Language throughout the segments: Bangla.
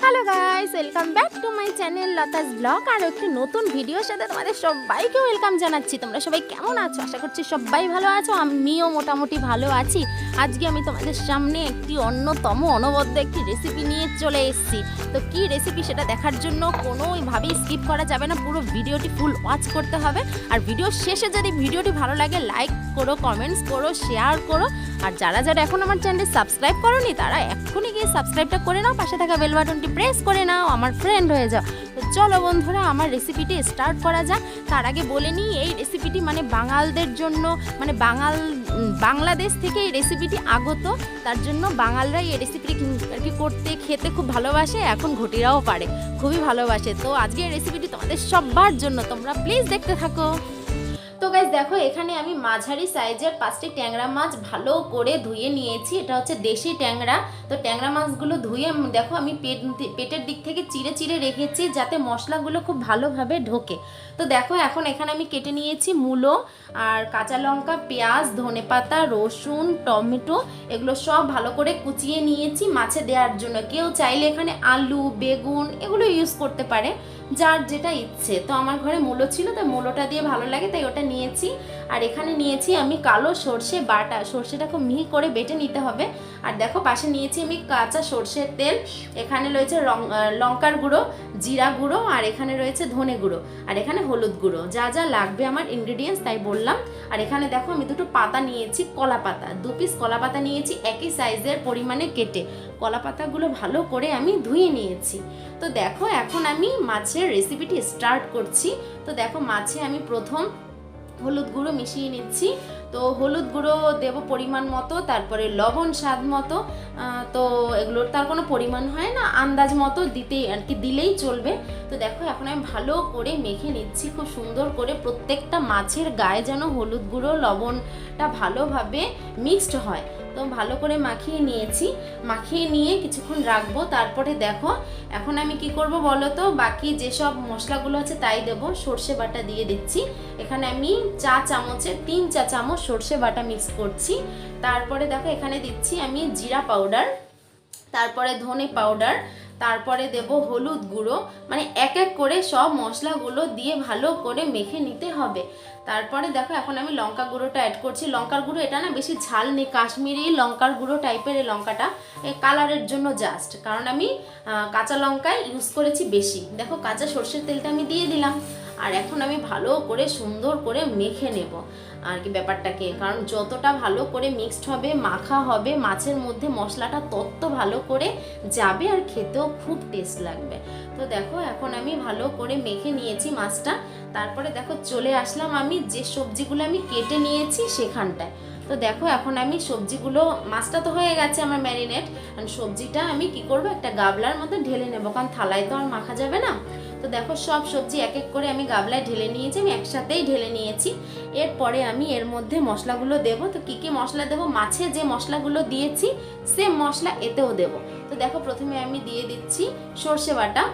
Hello guys, welcome back to my channel Lata's vlog. আর একটি নতুন ভিডিওর সাথে তোমাদের সবাইকে ওয়েলকাম জানাচ্ছি। তোমরা সবাই কেমন আছো? আশা করছি সবাই ভালো আছো, আমিও মোটামুটি ভালো আছি। আজকে আমি তোমাদের সামনে একটি অন্যতম অনবদ্য একটি রেসিপি নিয়ে চলে এসেছি। তো কি রেসিপি সেটা দেখার জন্য কোনোভাবেই স্কিপ করা যাবে না, পুরো ভিডিওটি ফুল ওয়াচ করতে হবে। আর ভিডিও শেষে যদি ভিডিওটি ভালো লাগে লাইক করো, কমেন্টস করো, শেয়ার করো। আর যারা যারা এখন আমার চ্যানেল সাবস্ক্রাইব করোনি তারা এক্ষুনি গিয়ে সাবস্ক্রাইবটা করে নাও, পাশে থাকা বেল বাটনটি প্রেস করে নাও, আমার ফ্রেন্ড হয়ে যাও। তো চলো বন্ধুরা, আমার রেসিপিটি স্টার্ট করা যাক। তার আগে বলে নিই, এই রেসিপিটি মানে বাঙালদের জন্য, মানে বাংলাদেশ থেকে এই রেসিপিটি আগত। তার জন্য বাঙালরাই এই রেসিপিটি আর কি করতে খেতে খুব ভালোবাসে, এখন ঘটিরাও পারে, খুবই ভালোবাসে। তো আজকে এই রেসিপিটি তোমাদের সবার জন্য, তোমরা প্লিজ দেখতে থাকো। তো গাইস দেখো, এখানে আমি মাঝারি সাইজের 5টি ট্যাংরা মাছ ভালো করে ধুয়ে নিয়েছি। এটা হচ্ছে দেশি ট্যাংরা। তো ট্যাংরা মাছগুলো ধুয়ে দেখো আমি পেটের দিক থেকে চিড়ে চিড়ে রেখেছি, যাতে মশলাগুলো খুব ভালোভাবে ঢোকে। তো দেখো এখন এখানে আমি কেটে নিয়েছি মূলো আর কাঁচা লঙ্কা, পেঁয়াজ, ধনেপাতা, রসুন, টমেটো, এগুলো সব ভালো করে কুচিয়ে নিয়েছি মাছে দেওয়ার জন্য। কেউ চাইলে এখানে আলু, বেগুন এগুলো ইউজ করতে পারে, যার যেটা ইচ্ছে। তো আমার ঘরে মূলো ছিল, তাই মূলোটা দিয়ে ভালো লাগে, তাই ওটা নিয়েছি। আর এখানে নিয়েছি আমি কালো সর্ষে বাটা, সর্ষেটা খুব মিহি করে বেটে নিতে হবে। আর দেখো পাশে নিয়েছি আমি কাঁচা সর্ষের তেল, এখানে রয়েছে লঙ্কার গুঁড়ো, জিরা গুঁড়ো, আর এখানে রয়েছে ধনে গুঁড়ো, আর এখানে হলুদ গুঁড়ো। যা যা লাগবে আমার ইনগ্রিডিয়েন্টস তাই বললাম। আর এখানে দেখো আমি দুটো পাতা নিয়েছি, কলা পাতা, 2 পিস কলা পাতা নিয়েছি, একই সাইজের পরিমাণে কেটে। কলা পাতাগুলো ভালো করে আমি ধুয়ে নিয়েছি। তো দেখো এখন আমি মাছের রেসিপিটি স্টার্ট করছি। তো দেখো মাছে আমি প্রথম হলুদ গুঁড়ো মিশিয়ে নিচ্ছি। তো হলুদ গুঁড়ো দেবো পরিমাণ মতো, তারপরে লবণ স্বাদ মতো। তো এগুলোর তার কোনো পরিমাণ হয় না, আন্দাজ মতো দিতেই আর কি, দিলেই চলবে। তো দেখো এখন আমি ভালো করে মেখে নিচ্ছি খুব সুন্দর করে, প্রত্যেকটা মাছের গায়ে যেন হলুদ গুঁড়ো লবণটা ভালোভাবে মিক্সড হয়। তো ভালো করে মাখিয়ে নিয়েছি, মাখিয়ে নিয়ে কিছুক্ষণ রাখবো। তারপরে দেখো এখন আমি কি করব বলো তো, বাকি যেসব মশলাগুলো আছে তাই দেবো। সর্ষে বাটা দিয়ে দিচ্ছি, এখানে আমি 3 চা চামচ সর্ষে বাটা মিক্স করছি। তারপরে দেখো এখানে দিচ্ছি আমি জিরা পাউডার, তারপরে ধনে পাউডার, তারপরে দেব হলুদ গুঁড়ো। মানে এক এক করে সব মশলাগুলো দিয়ে ভালো করে মেখে নিতে হবে। তারপরে দেখো এখন আমি লঙ্কা গুঁড়োটা অ্যাড করছি। লঙ্কার গুঁড়ো এটা না বেশি ঝাল নেই, কাশ্মীরি লঙ্কার গুঁড়ো টাইপের এই লঙ্কাটা, এই কালারের জন্য জাস্ট, কারণ আমি কাঁচা লঙ্কায় ইউজ করেছি বেশি। দেখো কাঁচা সর্ষের তেলটা আমি দিয়ে দিলাম। আর এখন আমি ভালো করে সুন্দর করে মেখে নেব আর কি ব্যাপারটাকে, কারণ যতটা ভালো করে মিক্সড হবে, মাখা হবে মাছের মধ্যে মশলাটা, তত ভালো করে যাবে আর খেতেও খুব টেস্ট লাগবে। তো দেখো এখন আমি ভালো করে মেখে নিয়েছি মাছটা। তারপরে দেখো চলে আসলাম আমি যে সবজিগুলো আমি কেটে নিয়েছি সেখানটায়। তো দেখো এখন আমি সবজিগুলো, মাছটা তো হয়ে গেছে আমার ম্যারিনেট, সবজিটা আমি কি করব, একটা গাবলার মধ্যে ঢেলে নেবো, কারণ থালায় তো আর মাখা যাবে না। তো দেখো সব সবজি এক এক করে আমি গাবলায় ঢেলে নিয়েছি, আমি একসাথেই ঢেলে নিয়েছি। এরপরে আমি এর মধ্যে মশলাগুলো দেবো। তো কী কী মশলা দেবো, মাছে যে মশলাগুলো দিয়েছি সেম মশলা এতেও দেবো। তো দেখো প্রথমে আমি দিয়ে দিচ্ছি সর্ষে বাটা,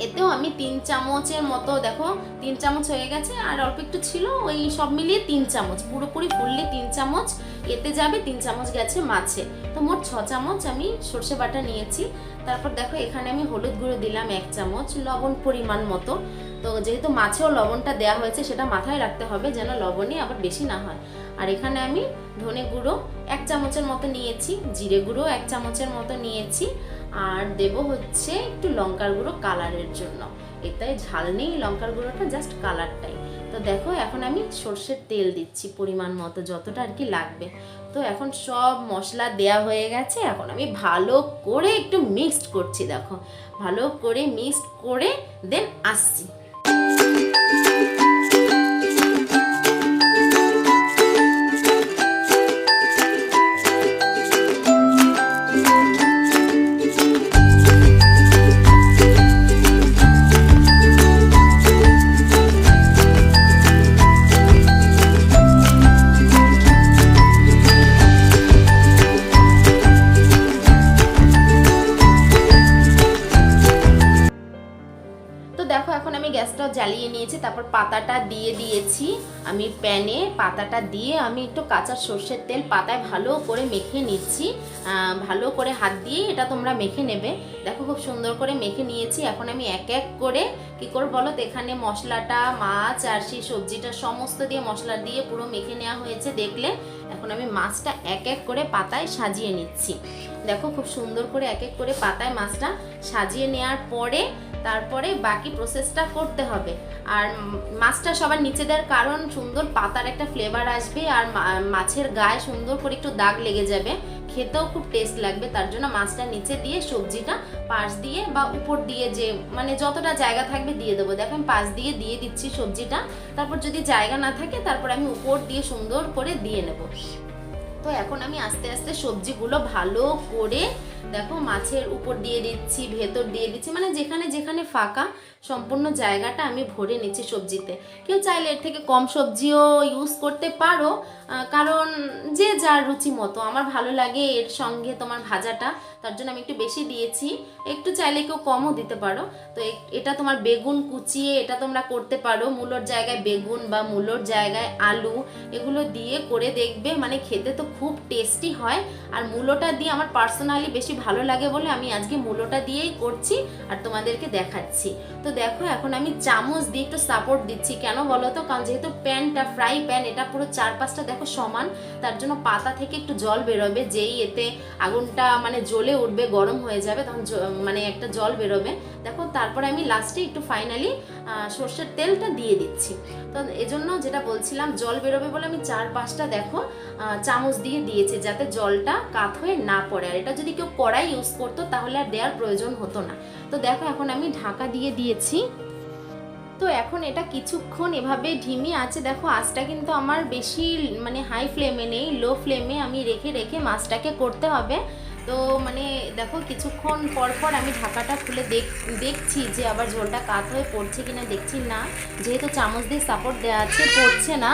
এতেও আমি 3 চামচের মতো, দেখো 3 চামচ হয়ে গেছে, আর অল্প একটু ছিল, ওই সব মিলিয়ে 3 চামচ, পুরোপুরি ফুললি 3 চামচ এতে যাবে, 3 চামচ গেছে মাছে। তো মোট 6 চামচ আমি সর্ষে বাটা নিয়েছি। তারপর দেখো এখানে আমি হলুদ গুঁড়ো দিলাম 1 চামচ, লবণ পরিমাণ মতো। তো যেহেতু মাছেও লবণটা দেওয়া হয়েছে, সেটা মাথায় রাখতে হবে যেন লবণই আবার বেশি না হয়। আর এখানে আমি ধনে গুঁড়ো 1 চামচের মতো নিয়েছি, জিরে গুঁড়ো 1 চামচের মতো নিয়েছি, আর দেব হচ্ছে একটু লঙ্কার গুঁড়ো কালারের জন্য। এটাই ঝাল নেই লঙ্কার গুঁড়োটা, জাস্ট কালারটাই। তো দেখো এখন আমি সর্ষের তেল দিচ্ছি পরিমাণ মতো, যতটা আর কি লাগবে। তো এখন সব মশলা দেয়া হয়ে গেছে, এখন আমি ভালো করে একটু মিক্সড করছি। দেখো ভালো করে মিক্সড করে দেন আসছি। গ্যাসটাও জ্বালিয়ে নিয়েছি, তারপর পাতাটা দিয়ে দিয়েছি আমি প্যানে। পাতাটা দিয়ে আমি একটু কাঁচা সর্ষের তেল পাতায় ভালো করে মেখে নিচ্ছি। ভালো করে হাত দিয়ে এটা তোমরা মেখে নেবে। দেখো খুব সুন্দর করে মেখে নিয়েছি। এখন আমি এক এক করে কী করব বলো তো, এখানে মশলাটা, মাছ আর সেই সবজিটা সমস্ত দিয়ে মশলা দিয়ে পুরো মেখে নেওয়া হয়েছে দেখলে। এখন আমি মাছটা এক এক করে পাতায় সাজিয়ে নিচ্ছি। দেখো খুব সুন্দর করে এক এক করে পাতায় মাছটা সাজিয়ে নেওয়ার পরে তারপরে বাকি প্রসেসটা করতে হবে। আর মাছটা সবার নিচে দেওয়ার কারণ সুন্দর পাতার একটা ফ্লেভার আসবে, আর মাছের গায়ে সুন্দর করে একটু দাগ লেগে যাবে, খেতেও খুব টেস্ট লাগবে। তার জন্য মাছটা নিচে দিয়ে সবজিটা পাশ দিয়ে বা উপর দিয়ে যে মানে যতটা জায়গা থাকবে দিয়ে দেবো। দেখো আমি পাশ দিয়ে দিয়ে দিচ্ছি সবজিটা, তারপর যদি জায়গা না থাকে তারপর আমি উপর দিয়ে সুন্দর করে দিয়ে নেব। তো এখন আমি আস্তে আস্তে সবজিগুলো ভালো করে দেখো মাছের উপর দিয়ে দিচ্ছি, ভেতর দিয়ে দিচ্ছি, মানে যেখানে যেখানে ফাঁকা সম্পূর্ণ জায়গাটা আমি ভরে নিচ্ছি সবজিতে। কেউ চাইলে এর থেকে কম সবজিও ইউজ করতে পারো, কারণ যে যার রুচি মতো। আমার ভালো লাগে এর সঙ্গে তোমার ভাজাটা, তার জন্য আমি একটু বেশি দিয়েছি। একটু চাইলে কেউ কমও দিতে পারো। তো এটা তোমার বেগুন কুচিয়ে এটা তোমরা করতে পারো, মূলোর জায়গায় বেগুন বা মূলোর জায়গায় আলু এগুলো দিয়ে করে দেখবে, মানে খেতে তো খুব টেস্টি হয়। আর মূলোটা দিয়ে আমার পার্সোনালি বেশি ভালো লাগে বলে আমি আজকে মূলোটা দিয়েই করছি আর তোমাদেরকে দেখাচ্ছি। তো দেখো এখন আমি চামচ দিয়ে একটু সাপোর্ট দিচ্ছি, কেন বলো তো, কারণ যেহেতু প্যানটা ফ্রাই প্যান, এটা পুরো চারপাশটা দেখো সমান, তার জন্য পাতা থেকে একটু জল বেরোবে। যেই এতে আগুনটা মানে জ্বলে উঠবে, গরম হয়ে যাবে, তখন মানে একটা জল বেরোবে। দেখো তারপরে আমি লাস্টে একটু ফাইনালি সর্ষের তেলটা দিয়ে দিচ্ছি। তো এজন্য যেটা বলছিলাম, জল বেরোবে বলে আমি চারপাশটা দেখো চামচ দিয়ে দিয়েছি, যাতে জলটা কাত হয়ে না পড়ে। আর এটা যদি কেউ কড়াই ইউজ করতো তাহলে আর দেওয়ার প্রয়োজন হতো না। তো দেখো এখন আমি ঢাকা দিয়ে দিয়েছি। তো এখন এটা কিছুক্ষণ এভাবে ঢিমি আছে। দেখো আঁচটা কিন্তু আমার বেশি মানে হাই ফ্লেমে নেই, লো ফ্লেমে আমি রেখে রেখে মাছটাকে করতে হবে। তো মানে দেখো কিছুক্ষণ পর পর আমি ঢাকাটা খুলে দেখছি যে আবার ঝোলটা কাত হয়ে পড়ছে কিনা, দেখছি না, যেহেতু চামচ দিয়ে সাপোর্ট দেওয়া আছে পড়ছে না।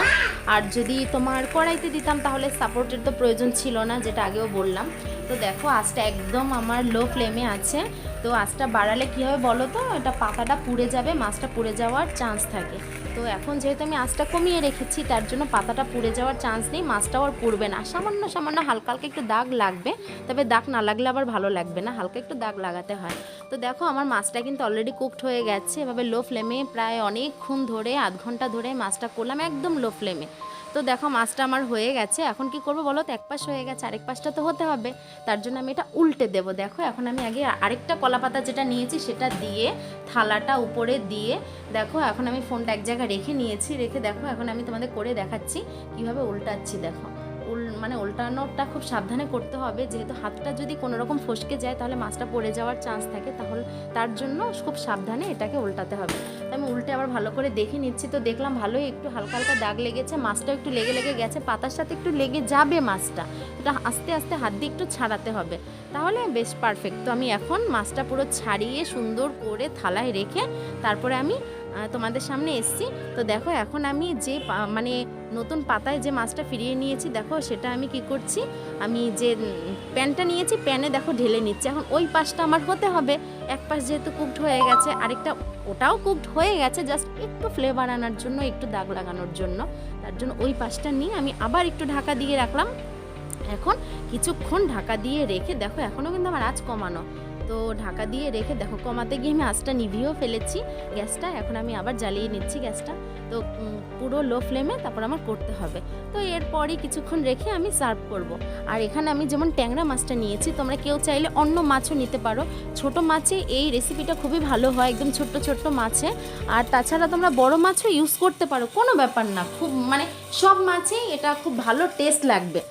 আর যদি তোমার কড়াইতে দিতাম তাহলে সাপোর্টের তো প্রয়োজন ছিল না, যেটা আগেও বললাম। তো দেখো আঁচটা একদম আমার লো ফ্লেমে আছে। তো আঁচটা বাড়ালে কী হবে বলো তো, এটা পাতাটা পুড়ে যাবে, মাছটা পুড়ে যাওয়ার চান্স থাকে। তো এখন যেহেতু আমি আঁচটা কমিয়ে রেখেছি তার জন্য পাতাটা পুড়ে যাওয়ার চান্স নেই, মাছটাও আর পুড়বে না। সামান্য সামান্য হালকা হালকা একটু দাগ লাগবে, তবে দাগ না লাগলে আবার ভালো লাগবে না, হালকা একটু দাগ লাগাতে হয়। তো দেখো আমার মাছটা কিন্তু অলরেডি কুকড হয়ে গেছে। এভাবে লো ফ্লেমে প্রায় অনেকক্ষণ ধরে, আধ ঘন্টা ধরে মাছটা করলাম একদম লো ফ্লেমে। তো দেখো মাছটা আমার হয়ে গেছে। এখন কি করবো বলো তো, এক পাশ হয়ে গেছে, আরেক পাশটা তো হতে হবে, তার জন্য আমি এটা উল্টে দেবো। দেখো এখন আমি আগে আরেকটা কলা পাতা যেটা নিয়েছি সেটা দিয়ে থালাটা উপরে দিয়ে দেখো এখন আমি ফোনটা এক জায়গায় রেখে নিয়েছি, রেখে দেখো এখন আমি তোমাদের করে দেখাচ্ছি কিভাবে উল্টাচ্ছি। দেখো মানে উল্টানোটা খুব সাবধানে করতে হবে, যেহেতু হাতটা যদি কোনো রকম ফসকে যায় তাহলে মাছটা পড়ে যাওয়ার চান্স থাকে, তাহলে তার জন্য খুব সাবধানে এটাকে উল্টাতে হবে। তো আমি উল্টে আবার ভালো করে দেখে নিচ্ছি। তো দেখলাম ভালোই একটু হালকা হালকা দাগ লেগেছে, মাছটাও একটু লেগে লেগে গেছে, পাতার সাথে একটু লেগে যাবে মাছটা, এটা আস্তে আস্তে হাত দিয়ে একটু ছাড়াতে হবে, তাহলে বেশ পারফেক্ট। তো আমি এখন মাছটা পুরো ছাড়িয়ে সুন্দর করে থালায় রেখে তারপরে আমি তোমাদের সামনে এসছি। তো দেখো এখন আমি যে মানে নতুন পাতায় যে মাছটা ফিরিয়ে নিয়েছি, দেখো সেটা আমি কি করছি, আমি যে প্যানটা নিয়েছি প্যানে দেখো ঢেলে নিচ্ছি। এখন ওই পাশটা আমার হতে হবে, এক পাশ যেহেতু কুকড হয়ে গেছে, আরেকটা ওটাও কুকড হয়ে গেছে, জাস্ট একটু ফ্লেভার আনার জন্য, একটু দাগ লাগানোর জন্য, তার জন্য ওই পাশটা নিয়ে আমি আবার একটু ঢাকা দিয়ে রাখলাম। এখন কিছুক্ষণ ঢাকা দিয়ে রেখে দেখো এখনও কিন্তু আমার আঁচ কমানো, তো ঢাকা দিয়ে রেখে দেখো কমাতে গিয়ে আমি আঁচটা নিভিয়েও ফেলেছি গ্যাসটা। এখন আমি আবার জ্বালিয়ে নিচ্ছি গ্যাসটা, তো পুরো লো ফ্লেমে তারপর আমার করতে হবে। তো এরপরই কিছুক্ষণ রেখে আমি সার্ভ করব। আর এখানে আমি যেমন ট্যাংরা মাছটা নিয়েছি, তোমরা কেউ চাইলে অন্য মাছও নিতে পারো, ছোট মাছে এই রেসিপিটা খুবই ভালো হয়, একদম ছোট্ট ছোট্ট মাছে। আর তাছাড়া তোমরা বড় মাছও ইউজ করতে পারো, কোনো ব্যাপার না, খুব মানে সব মাছেই এটা খুব ভালো টেস্ট লাগবে।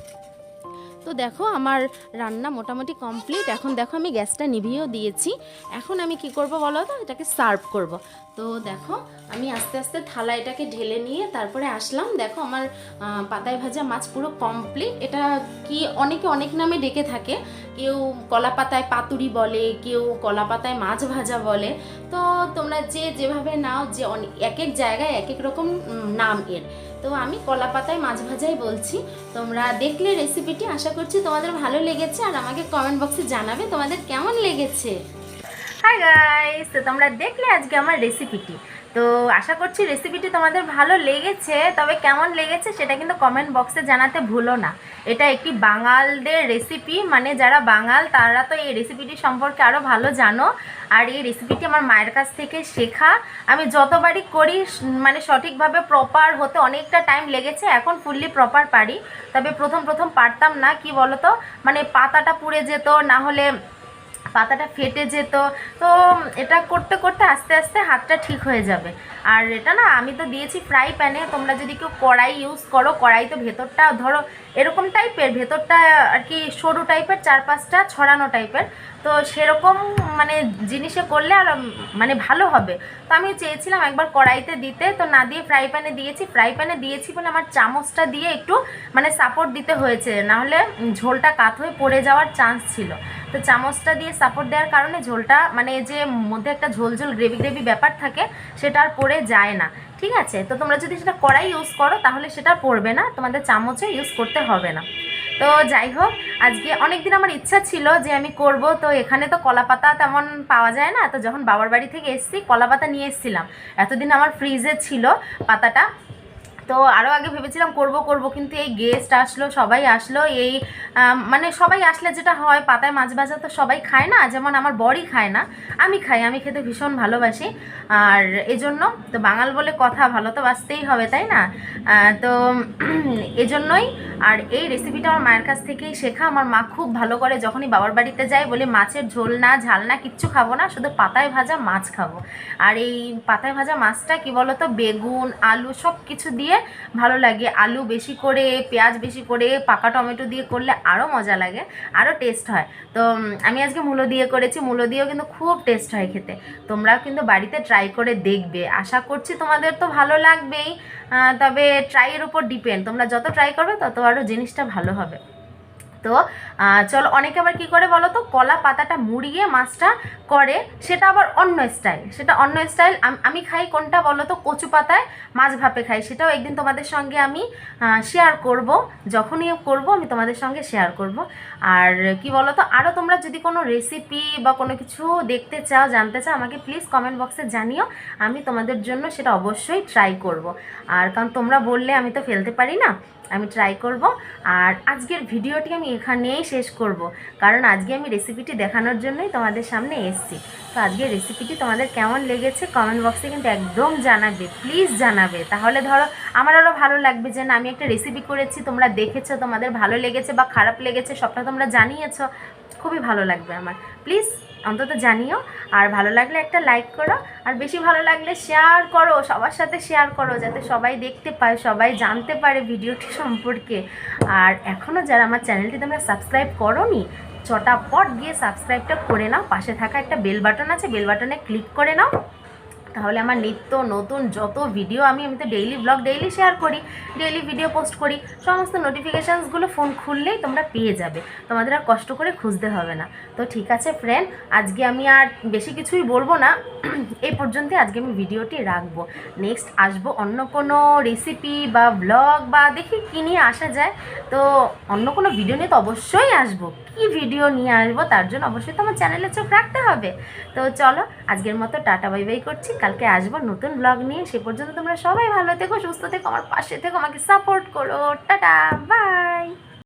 তো দেখো আমার রান্না মোটামুটি কমপ্লিট। এখন দেখো আমি গ্যাসটা নিভিয়েও দিয়েছি। এখন আমি কি করব বলো তো, এটাকে সার্ভ করব। তো দেখো আমি আস্তে আস্তে থালা এটাকে ঢেলে নিয়ে তারপরে আসলাম। দেখো আমার পাতায় ভাজা মাছ পুরো কমপ্লিট। এটা কি অনেকে অনেক নামে ডেকে থাকে, কেউ কলা পাতায় পাতুরি বলে, কেউ কলা পাতায় মাছ ভাজা বলে। তো তোমরা যে যেভাবে নাও, যে এক এক জায়গায় এক এক রকম নাম এর, তো আমি কলা পাতায় মাছ ভাজাই বলছি। তোমরা দেখলে রেসিপিটি, আশা করছি তোমাদের ভালো লেগেছে, আর আমাকে কমেন্ট বক্সে জানাবে তোমাদের কেমন লেগেছে। হাই গাইস, তো তোমরা দেখলে আজকে আমার রেসিপিটি। তো তো আশা করছি রেসিপিটি তোমাদের ভালো লেগেছে, তবে কেমন লেগেছে সেটা কিন্তু কমেন্ট বক্সে জানাতে ভুলো না। এটা একটি বাঙালদের রেসিপি, মানে যারা বাঙাল তারা তো এই রেসিপিটি সম্পর্কে আরও ভালো জানো। আর এই রেসিপিটি আমার মায়ের কাছ থেকে শেখা। আমি যতবারই করি মানে সঠিকভাবে প্রপার হতে অনেকটা টাইম লেগেছে, এখন ফুললি প্রপার পারি। তবে প্রথম প্রথম পারতাম না, কি বলো তো, মানে পাতাটা পুড়ে যেত, না হলে পাতাটা ফেটে যেত। তো এটা করতে করতে আস্তে আস্তে হাতটা ঠিক হয়ে যাবে। আর এটা না আমি তো দিয়েছি ফ্রাই প্যানে, তোমরা যদি কেউ কড়াই ইউজ করো, কড়াই তো ভেতরটা ধরো এরকম টাইপের, ভেতরটা আর কি সরু টাইপের, 4-5টা ছড়ানো টাইপের, তো সেরকম মানে জিনিসে করলে আর মানে ভালো হবে। তো আমি চেয়েছিলাম একবার কড়াইতে দিতে, তো না দিয়ে ফ্রাই প্যানে দিয়েছি। ফ্রাই প্যানে দিয়েছি বলে আমার চামচটা দিয়ে একটু মানে সাপোর্ট দিতে হয়েছে, নাহলে ঝোলটা কাত হয়ে পড়ে যাওয়ার চান্স ছিল। তো চামচটা দিয়ে সাপোর্ট দেওয়ার কারণে ঝোলটা মানে যে মধ্যে একটা ঝোল ঝোল গ্রেভি গ্রেভি ব্যাপার থাকে সেটা আর পড়ে যায় না। ঠিক আছে, তো তোমরা যদি সেটা কড়াই ইউজ করো তাহলে সেটা পড়বে না, তোমাদের চামচে ইউজ করতে হবে না। তো যাই হোক, আজকে অনেক দিন আমার ইচ্ছা ছিল যে আমি করব, তো এখানে তো কলা পাতা তেমন পাওয়া যায় না, তো যখন বাবার বাড়ি থেকে এসেছি কলা পাতা নিয়ে এসেছিলাম। এতদিন আমার ফ্রিজে ছিল পাতাটা, তো আরও আগে ভেবেছিলাম করব করব, কিন্তু এই গেস্ট আসলো, সবাই আসলো, এই মানে সবাই আসলে যেটা হয়, পাতায় মাছ ভাজা তো সবাই খায় না, যেমন আমার বরই খায় না, আমি খাই, আমি খেতে ভীষণ ভালোবাসি। আর এজন্য তো বাঙাল বলে কথা, ভালো তো বাসতেই হবে, তাই না? তো এজন্যই। আর এই রেসিপিটা আমার মায়ের কাছ থেকেই শেখা। আমার মা খুব ভালো করে, যখনই বাবার বাড়িতে যাই বলে মাছের ঝোল না, ঝাল না, কিচ্ছু খাবো না, শুধু পাতায় ভাজা মাছ খাবো। আর এই পাতায় ভাজা মাছটা কি বলো তো, বেগুন আলু সব কিছু দিয়ে ভালো লাগে, আলু বেশি করে, পেঁয়াজ বেশি করে, পাকা টমেটো দিয়ে করলে আরও মজা লাগে, আরও টেস্ট হয়। তো আমি আজকে মূলো দিয়ে করেছি, মূলো দিয়েও কিন্তু খুব টেস্ট হয় খেতে। তোমরাও কিন্তু বাড়িতে ট্রাই করে দেখবে, আশা করছি তোমাদের তো ভালো লাগবেই। তবে ট্রাইয়ের উপর ডিপেন্ড, তোমরা যত ট্রাই করবে তত আরও জিনিসটা ভালো হবে। তো চলো, অনেকে আবার কী করে বলো তো, কলা পাতাটা মুড়িয়ে মাছটা করে, সেটা আবার অন্য স্টাইল, সেটা অন্য স্টাইল। আমি খাই কোনটা বলো তো, কচু পাতায় মাছ ভাপে খাই, সেটাও একদিন তোমাদের সঙ্গে আমি শেয়ার করব, যখনই করব আমি তোমাদের সঙ্গে শেয়ার করব। আর কি বলো তো, আরও তোমরা যদি কোনো রেসিপি বা কোনো কিছু দেখতে চাও, জানতে চাও, আমাকে প্লিজ কমেন্ট বক্সে জানিও, আমি তোমাদের জন্য সেটা অবশ্যই ট্রাই করব। আর কারণ তোমরা বললে আমি তো ফেলতে পারি না, আমি ট্রাই করব। আর আজকের ভিডিওটি আমি এখানেই শেষ করব, কারণ আজকে আমি রেসিপিটি দেখানোর জন্যই তোমাদের সামনে এসেছি। তো আজকের রেসিপিটি তোমাদের কেমন লেগেছে কমেন্ট বক্সে কিন্তু একদম জানাবে, প্লিজ জানাবে, তাহলে ধরো আমার আরও ভালো লাগবে যে না, আমি একটা রেসিপি করেছি, তোমরা দেখেছো, তোমাদের ভালো লেগেছে বা খারাপ লেগেছে সবটা তোমরা জানিয়েছো, খুবই ভালো লাগবে আমার। প্লিজ অন্তত জানিও। আর ভালো লাগলে একটা লাইক করো, আর বেশি ভালো লাগলে শেয়ার করো, সবার সাথে শেয়ার করো, যাতে সবাই দেখতে পায়, সবাই জানতে পারে ভিডিওটি সম্পর্কে। আর এখনও যারা আমার চ্যানেলটি তোমরা সাবস্ক্রাইব করোনি, চটাপট গিয়ে সাবস্ক্রাইবটা করে নাও, পাশে থাকা একটা বেল বাটন আছে, বেল বাটনে ক্লিক করে নাও, তাহলে আমার নিত্য নতুন যত ভিডিও, আমি তো ডেইলি ব্লগ ডেইলি শেয়ার করি, ডেইলি ভিডিও পোস্ট করি, সমস্ত নোটিফিকেশানসগুলো ফোন খুললেই তোমরা পেয়ে যাবে, তোমাদের আর কষ্ট করে খুঁজতে হবে না। তো ঠিক আছে ফ্রেন্ড, আজকে আমি আর বেশি কিছুই বলবো না, এই পর্যন্তই আজকে আমি ভিডিওটি রাখবো। নেক্সট আসবো অন্য কোনো রেসিপি বা ব্লগ, বা দেখি কী নিয়ে আসা যায়। তো অন্য কোনো ভিডিও নিয়ে তো অবশ্যই আসবো, কী ভিডিও নিয়ে আসবো তার জন্য অবশ্যই তো আমার চ্যানেলে চোখ রাখতে হবে। তো চলো, আজকের মতো টাটা বাই বাই করছি, কালকে আসবো নতুন ব্লগ নিয়ে। সে পর্যন্ত তোমরা সবাই ভালো থেকো, সুস্থ থেকো, আমার পাশে থেকো, আমাকে সাপোর্ট করো। Tata bye.